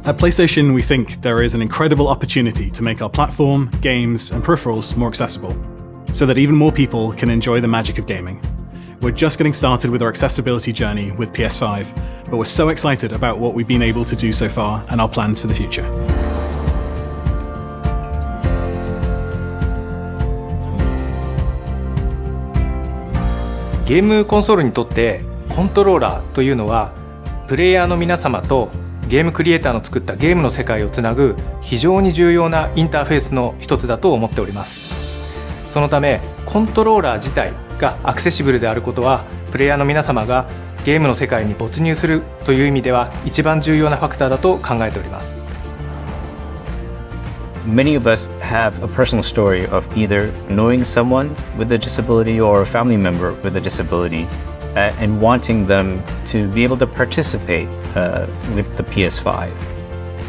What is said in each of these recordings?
At PlayStation, we think there is an incredible opportunity to make our platform, games, and peripherals more accessible, so that even more people can enjoy the magic of gaming. We're just getting started with our accessibility journey with PS5, but we're so excited about what we've been able to do so far and our plans for the future.ゲームコンソールにとってコントローラーというのはプレイヤーの皆様とゲームクリエイターの作ったゲームの世界をつなぐ非常に重要なインターフェースの一つだと思っております。そのためコントローラー自体がアクセシブルであることはプレイヤーの皆様がゲームの世界に没入するという意味では一番重要なファクターだと考えております。Many of us have a personal story of either knowing someone with a disability or a family member with a disability and wanting them to be able to participate with the PS5.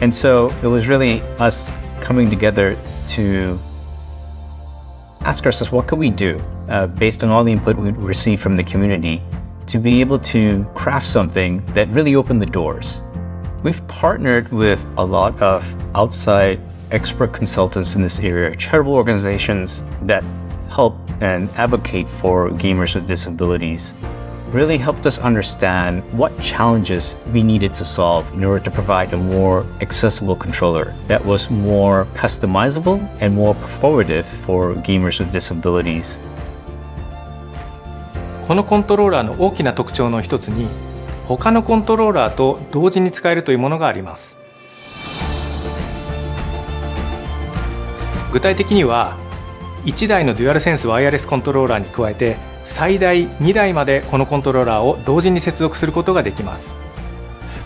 And so it was really us coming together to ask ourselves, what could we do based on all the input we received from the community to be able to craft something that really opened the doors. We've partnered with a lot of outside expert consultants in this area, charitable organizations that help and advocate for gamers with disabilities. Really helped us understand what challenges we needed to solve in order to provide a more accessible controller that was more customizable and more performative for gamers with disabilities. このコントローラーの大きな特徴の一つに他のコントローラーと同時に使えるというものがあります。具体的には1台のデュアルセンスワイヤレスコントローラーに加えて最大2台までこのコントローラーを同時に接続することができます。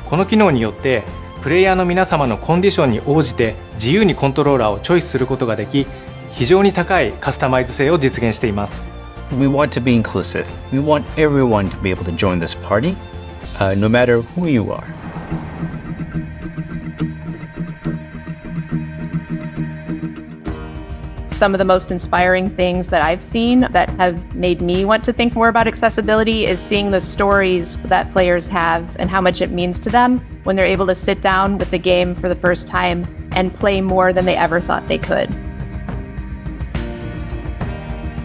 この機能によってプレイヤーの皆様のコンディションに応じて自由にコントローラーをチョイスすることができ、非常に高いカスタマイズ性を実現しています。We want to be inclusive. We want everyone to be able to join this party, no matter who you are. Some of the most inspiring things that I've seen that have made me want to think more about accessibility is seeing the stories that players have and how much it means to them when they're able to sit down with the game for the first time and play more than they ever thought they could.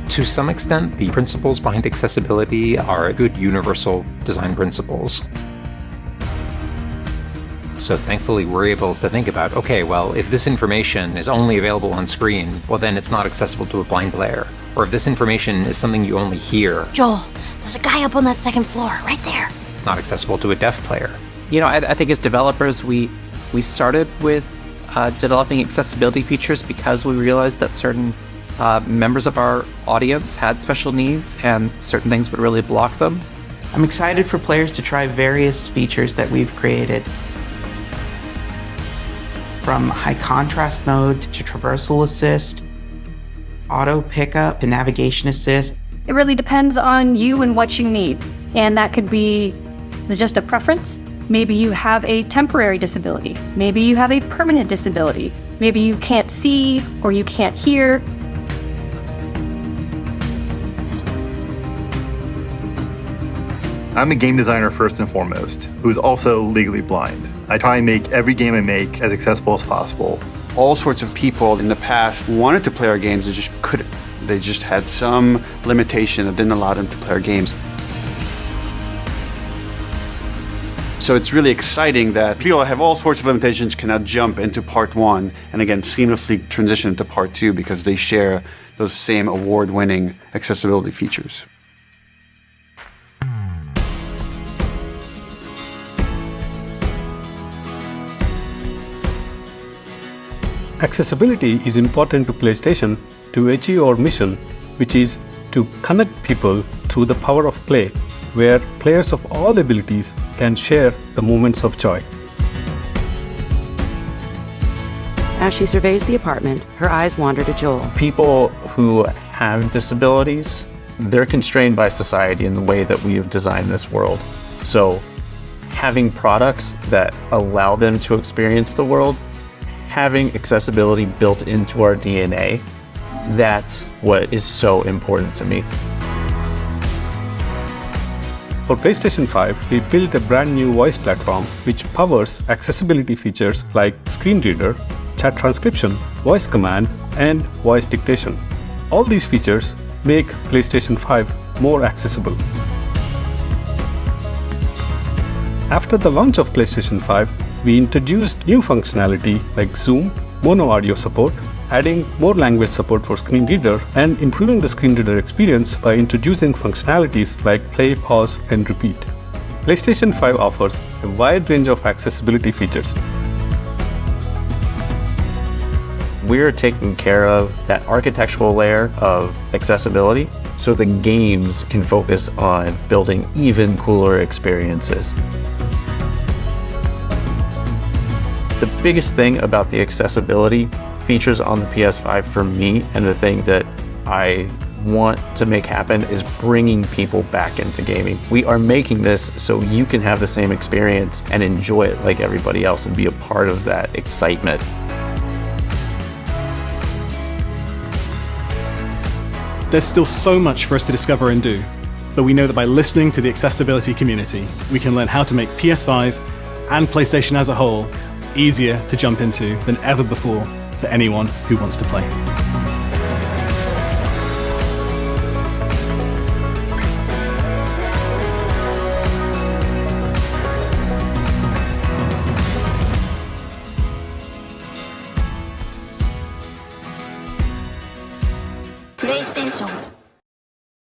To some extent, the principles behind accessibility are good universal design principles. So thankfully, we're able to think about, okay, well, if this information is only available on screen, well, then it's not accessible to a blind player. Or if this information is something you only hear, Joel, there's a guy up on that second floor, right there. It's not accessible to a deaf player. You know, I think as developers, we started with developing accessibility features because we realized that certain members of our audience had special needs and certain things would really block them. I'm excited for players to try various features that we've created. From high contrast mode to traversal assist, auto pickup to navigation assist. It really depends on you and what you need. And that could be just a preference. Maybe you have a temporary disability. Maybe you have a permanent disability. Maybe you can't see or you can't hear. I'm a game designer first and foremost, who's also legally blind. I try and make every game I make as accessible as possible. All sorts of people in the past wanted to play our games and just couldn't. They just had some limitation that didn't allow them to play our games. So it's really exciting that people that have all sorts of limitations can now jump into part one and again seamlessly transition into part two because they share those same award-winning accessibility features. Accessibility is important to PlayStation to achieve our mission, which is to connect people through the power of play, where players of all abilities can share the moments of joy. As she surveys the apartment, her eyes wander to Joel. People who have disabilities, they're constrained by society in the way that we have designed this world. So having products that allow them to experience the world, having accessibility built into our DNA, that's what is so important to me. For PlayStation 5, we built a brand new voice platform which powers accessibility features like screen reader, chat transcription, voice command, and voice dictation. All these features make PlayStation 5 more accessible. After the launch of PlayStation 5, we introduced new functionality like Zoom, mono audio support, adding more language support for screen reader, and improving the screen reader experience by introducing functionalities like play, pause, and repeat. PlayStation 5 offers a wide range of accessibility features. We're taking care of that architectural layer of accessibility so the games can focus on building even cooler experiences. The biggest thing about the accessibility features on the PS5 for me, and the thing that I want to make happen, is bringing people back into gaming. We are making this so you can have the same experience and enjoy it like everybody else and be a part of that excitement. There's still so much for us to discover and do, but we know that by listening to the accessibility community, we can learn how to make PS5 and PlayStation as a whole easier to jump into than ever before for anyone who wants to play.